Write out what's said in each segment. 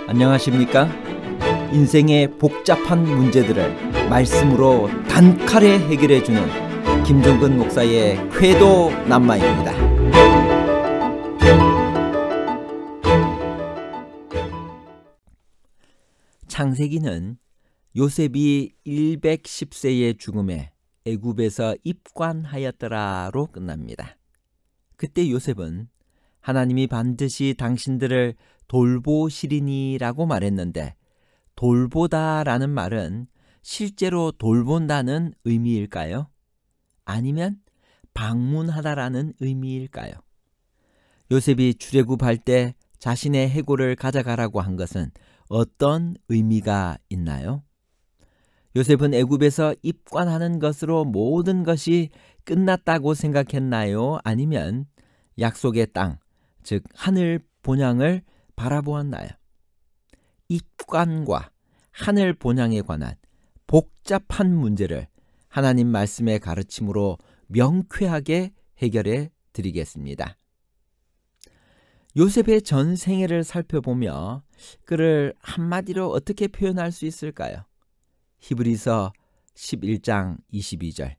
안녕하십니까? 인생의 복잡한 문제들을 말씀으로 단칼에 해결해주는 김종근 목사의 쾌도 남마입니다. 창세기는 요셉이 110세의 죽음에 애굽에서 입관하였더라로 끝납니다. 그때 요셉은 하나님이 반드시 당신들을 돌보시리니라고 말했는데, 돌보다라는 말은 실제로 돌본다는 의미일까요? 아니면 방문하다라는 의미일까요? 요셉이 출애굽할 때 자신의 해골을 가져가라고 한 것은 어떤 의미가 있나요? 요셉은 애굽에서 입관하는 것으로 모든 것이 끝났다고 생각했나요? 아니면 약속의 땅, 즉 하늘 본향을 바라보았나요? 입관과 하늘 본향에 관한 복잡한 문제를 하나님 말씀의 가르침으로 명쾌하게 해결해 드리겠습니다. 요셉의 전 생애를 살펴보며 그를 한마디로 어떻게 표현할 수 있을까요? 히브리서 11장 22절,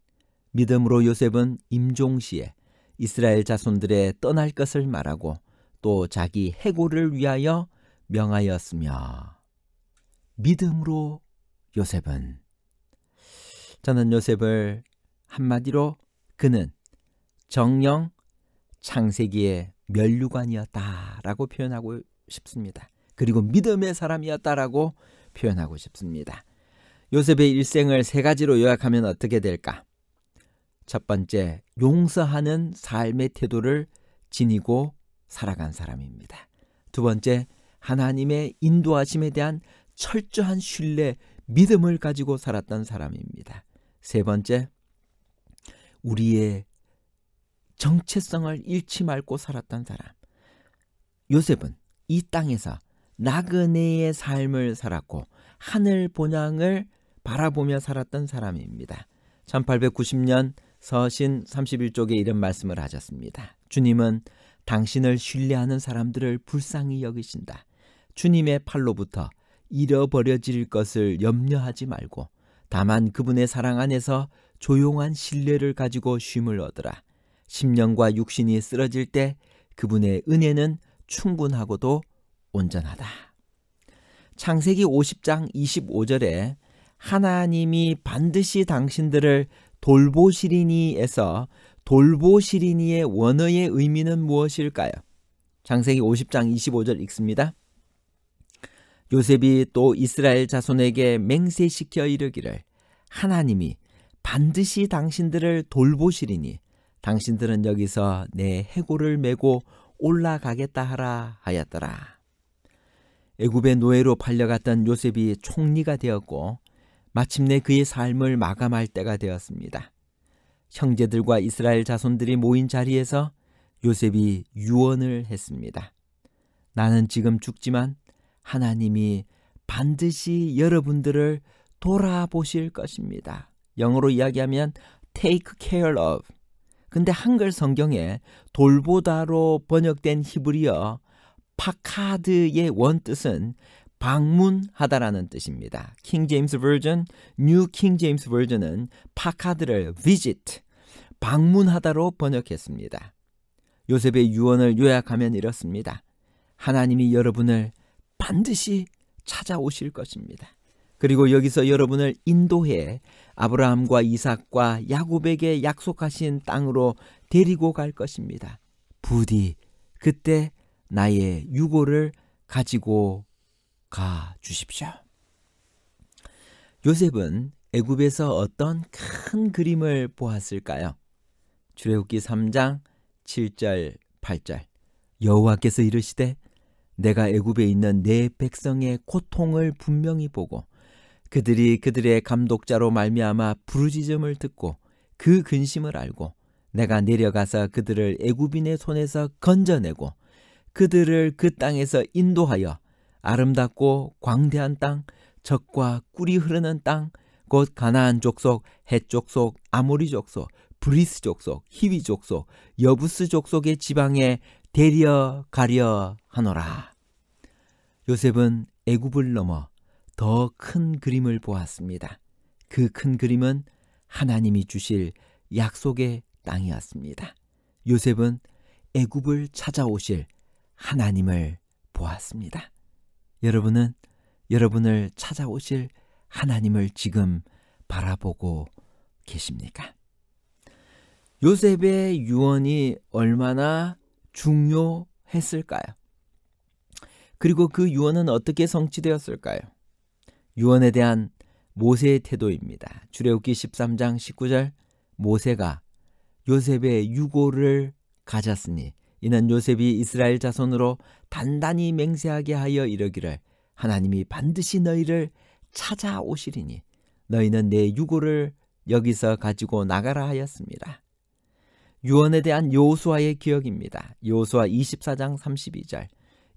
믿음으로 요셉은 임종시에 이스라엘 자손들의 떠날 것을 말하고 또 자기 해골을 위하여 명하였으며. 믿음으로 요셉은, 저는 요셉을 한마디로 그는 정령 창세기의 면류관이었다라고 표현하고 싶습니다. 그리고 믿음의 사람이었다라고 표현하고 싶습니다. 요셉의 일생을 세 가지로 요약하면 어떻게 될까? 첫 번째, 용서하는 삶의 태도를 지니고 살아간 사람입니다. 두 번째, 하나님의 인도하심에 대한 철저한 신뢰, 믿음을 가지고 살았던 사람입니다. 세 번째, 우리의 정체성을 잃지 말고 살았던 사람. 요셉은 이 땅에서 나그네의 삶을 살았고 하늘 본향을 바라보며 살았던 사람입니다. 1890년 서신 31쪽에 이런 말씀을 하셨습니다. 주님은 당신을 신뢰하는 사람들을 불쌍히 여기신다. 주님의 팔로부터 잃어버려질 것을 염려하지 말고 다만 그분의 사랑 안에서 조용한 신뢰를 가지고 쉼을 얻으라. 심령과 육신이 쓰러질 때 그분의 은혜는 충분하고도 온전하다. 창세기 50장 25절에 하나님이 반드시 당신들을 돌보시리니에서 돌보시리니의 원어의 의미는 무엇일까요? 창세기 50장 25절 읽습니다. 요셉이 또 이스라엘 자손에게 맹세시켜 이르기를 하나님이 반드시 당신들을 돌보시리니 당신들은 여기서 내 해골을 메고 올라가겠다 하라 하였더라. 애굽의 노예로 팔려갔던 요셉이 총리가 되었고 마침내 그의 삶을 마감할 때가 되었습니다. 형제들과 이스라엘 자손들이 모인 자리에서 요셉이 유언을 했습니다. 나는 지금 죽지만 하나님이 반드시 여러분들을 돌아보실 것입니다. 영어로 이야기하면 take care of. 근데 한글 성경에 돌보다로 번역된 히브리어 파카드의 원뜻은 방문하다라는 뜻입니다. 킹 제임스 버전, 뉴 킹 제임스 버전은 파카드를 visit, 방문하다로 번역했습니다. 요셉의 유언을 요약하면 이렇습니다. 하나님이 여러분을 반드시 찾아오실 것입니다. 그리고 여기서 여러분을 인도해 아브라함과 이삭과 야곱에게 약속하신 땅으로 데리고 갈 것입니다. 부디 그때 나의 유고를 가지고 가 주십시오. 요셉은 애굽에서 어떤 큰 그림을 보았을까요? 출애굽기 3장 7절 8절, 여호와께서 이르시되 내가 애굽에 있는 내 백성의 고통을 분명히 보고 그들이 그들의 감독자로 말미암아 부르짖음을 듣고 그 근심을 알고 내가 내려가서 그들을 애굽인의 손에서 건져내고 그들을 그 땅에서 인도하여 아름답고 광대한 땅, 젖과 꿀이 흐르는 땅, 곧 가나안 족속, 헷 족속, 아모리 족속, 브리스 족속, 히위 족속, 여부스 족속의 지방에 데려가려 하노라. 요셉은 애굽을 넘어 더 큰 그림을 보았습니다. 그 큰 그림은 하나님이 주실 약속의 땅이었습니다. 요셉은 애굽을 찾아오실 하나님을 보았습니다. 여러분은 여러분을 찾아오실 하나님을 지금 바라보고 계십니까? 요셉의 유언이 얼마나 중요했을까요? 그리고 그 유언은 어떻게 성취되었을까요? 유언에 대한 모세의 태도입니다. 출애굽기 13장 19절, 모세가 요셉의 유고를 가졌으니 이는 요셉이 이스라엘 자손으로 단단히 맹세하게 하여 이르기를 하나님이 반드시 너희를 찾아오시리니 너희는 내 유고를 여기서 가지고 나가라 하였습니다. 유언에 대한 여호수아의 기억입니다. 여호수아 24장 32절,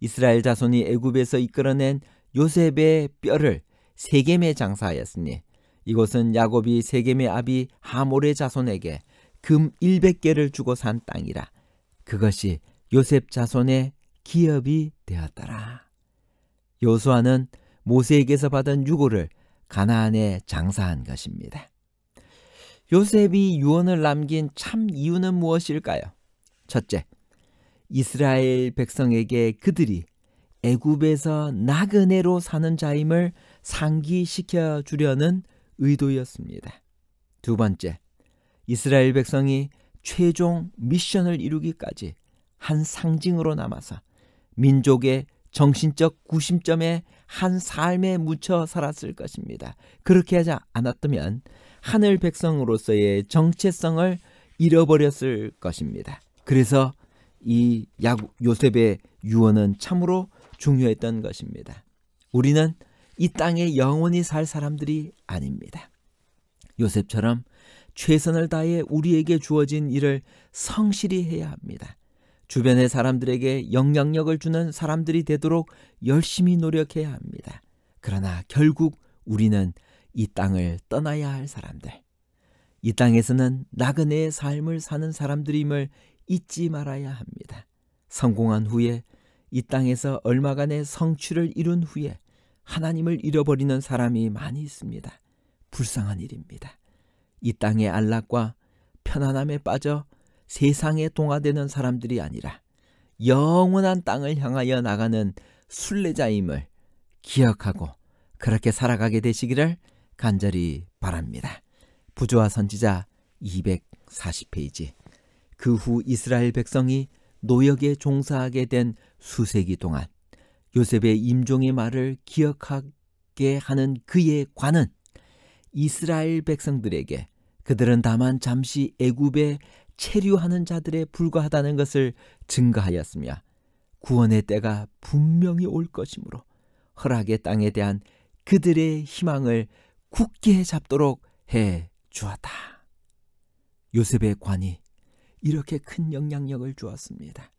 이스라엘 자손이 애굽에서 이끌어낸 요셉의 뼈를 세겜에 장사하였으니 이곳은 야곱이 세겜의 아비 하몰의 자손에게 금 100개를 주고 산 땅이라 그것이 요셉 자손의 기업이 되었더라. 여호수아는 모세에게서 받은 유고를 가나안에 장사한 것입니다. 요셉이 유언을 남긴 참 이유는 무엇일까요? 첫째, 이스라엘 백성에게 그들이 애굽에서 나그네로 사는 자임을 상기시켜 주려는 의도였습니다. 두 번째, 이스라엘 백성이 최종 미션을 이루기까지 한 상징으로 남아서 민족의 정신적 구심점에 한 삶에 묻혀 살았을 것입니다. 그렇게 하지 않았다면 하늘 백성으로서의 정체성을 잃어버렸을 것입니다. 그래서 이 요셉의 유언은 참으로 중요했던 것입니다. 우리는 이 땅에 영원히 살 사람들이 아닙니다. 요셉처럼 최선을 다해 우리에게 주어진 일을 성실히 해야 합니다. 주변의 사람들에게 영향력을 주는 사람들이 되도록 열심히 노력해야 합니다. 그러나 결국 우리는 이 땅을 떠나야 할 사람들, 이 땅에서는 나그네의 삶을 사는 사람들임을 잊지 말아야 합니다. 성공한 후에 이 땅에서 얼마간의 성취를 이룬 후에 하나님을 잃어버리는 사람이 많이 있습니다. 불쌍한 일입니다. 이 땅의 안락과 편안함에 빠져 세상에 동화되는 사람들이 아니라 영원한 땅을 향하여 나가는 순례자임을 기억하고 그렇게 살아가게 되시기를 간절히 바랍니다. 부조와 선지자 240페이지. 그 후 이스라엘 백성이 노역에 종사하게 된 수세기 동안 요셉의 임종의 말을 기억하게 하는 그의 관은 이스라엘 백성들에게 그들은 다만 잠시 애굽에 체류하는 자들에 불과하다는 것을 증거하였으며 구원의 때가 분명히 올 것이므로 허락의 땅에 대한 그들의 희망을 굳게 잡도록 해 주었다. 요셉의 관이 이렇게 큰 영향력을 주었습니다.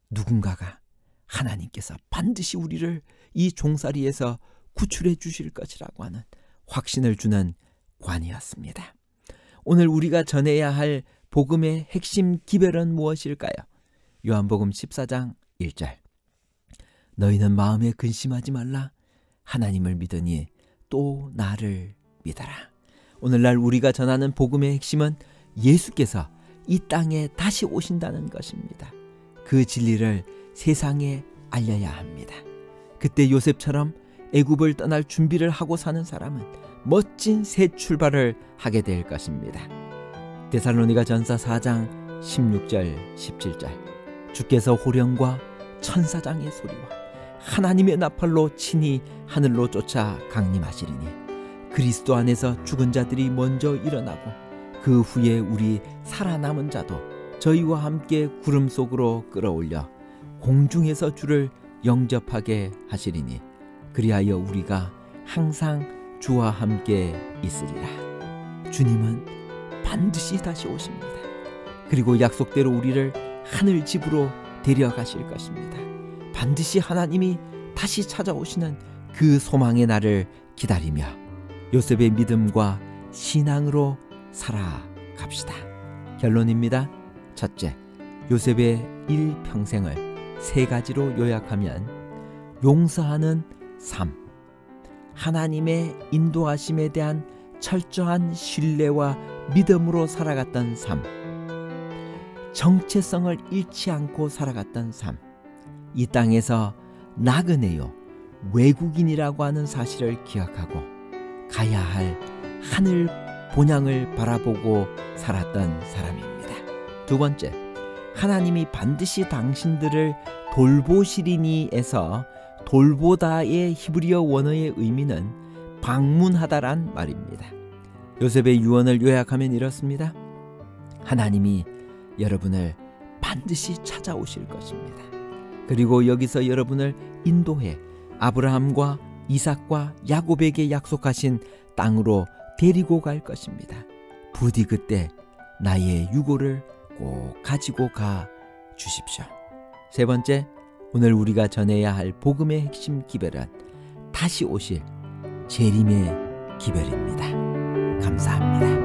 누군가가 하나님께서 반드시 우리를 이 종살이에서 구출해 주실 것이라고 하는 확신을 주는 관이었습니다. 오늘 우리가 전해야 할 복음의 핵심 기별은 무엇일까요? 요한복음 14장 1절. 너희는 마음에 근심하지 말라. 하나님을 믿으니 또 나를 믿어라. 오늘날 우리가 전하는 복음의 핵심은 예수께서 이 땅에 다시 오신다는 것입니다. 그 진리를 세상에 알려야 합니다. 그때 요셉처럼 애굽을 떠날 준비를 하고 사는 사람은 멋진 새 출발을 하게 될 것입니다. 데살로니가 전서 4장 16절 17절. 주께서 호령과 천사장의 소리와 하나님의 나팔로 친히 하늘로 쫓아 강림하시리니 그리스도 안에서 죽은 자들이 먼저 일어나고 그 후에 우리 살아남은 자도 저희와 함께 구름 속으로 끌어올려 공중에서 주를 영접하게 하시리니 그리하여 우리가 항상 주와 함께 있으리라. 주님은 반드시 다시 오십니다. 그리고 약속대로 우리를 하늘 집으로 데려가실 것입니다. 반드시 하나님이 다시 찾아오시는 그 소망의 날을 기다리며 요셉의 믿음과 신앙으로 살아갑시다. 결론입니다. 첫째, 요셉의 일평생을 세 가지로 요약하면 용서하는 삶, 하나님의 인도하심에 대한 철저한 신뢰와 믿음으로 살아갔던 삶, 정체성을 잃지 않고 살아갔던 삶, 이 땅에서 나그네요, 외국인이라고 하는 사실을 기억하고 가야 할 하늘 본향을 바라보고 살았던 사람입니다. 두 번째, 하나님이 반드시 당신들을 돌보시리니에서 돌보다의 히브리어 원어의 의미는 방문하다란 말입니다. 요셉의 유언을 요약하면 이렇습니다. 하나님이 여러분을 반드시 찾아오실 것입니다. 그리고 여기서 여러분을 인도해 아브라함과 이삭과 야곱에게 약속하신 땅으로 데리고 갈 것입니다. 부디 그때 나의 유고를 꼭 가지고 가 주십시오. 세 번째, 오늘 우리가 전해야 할 복음의 핵심 기별은 다시 오실 재림의 기별입니다. 감사합니다.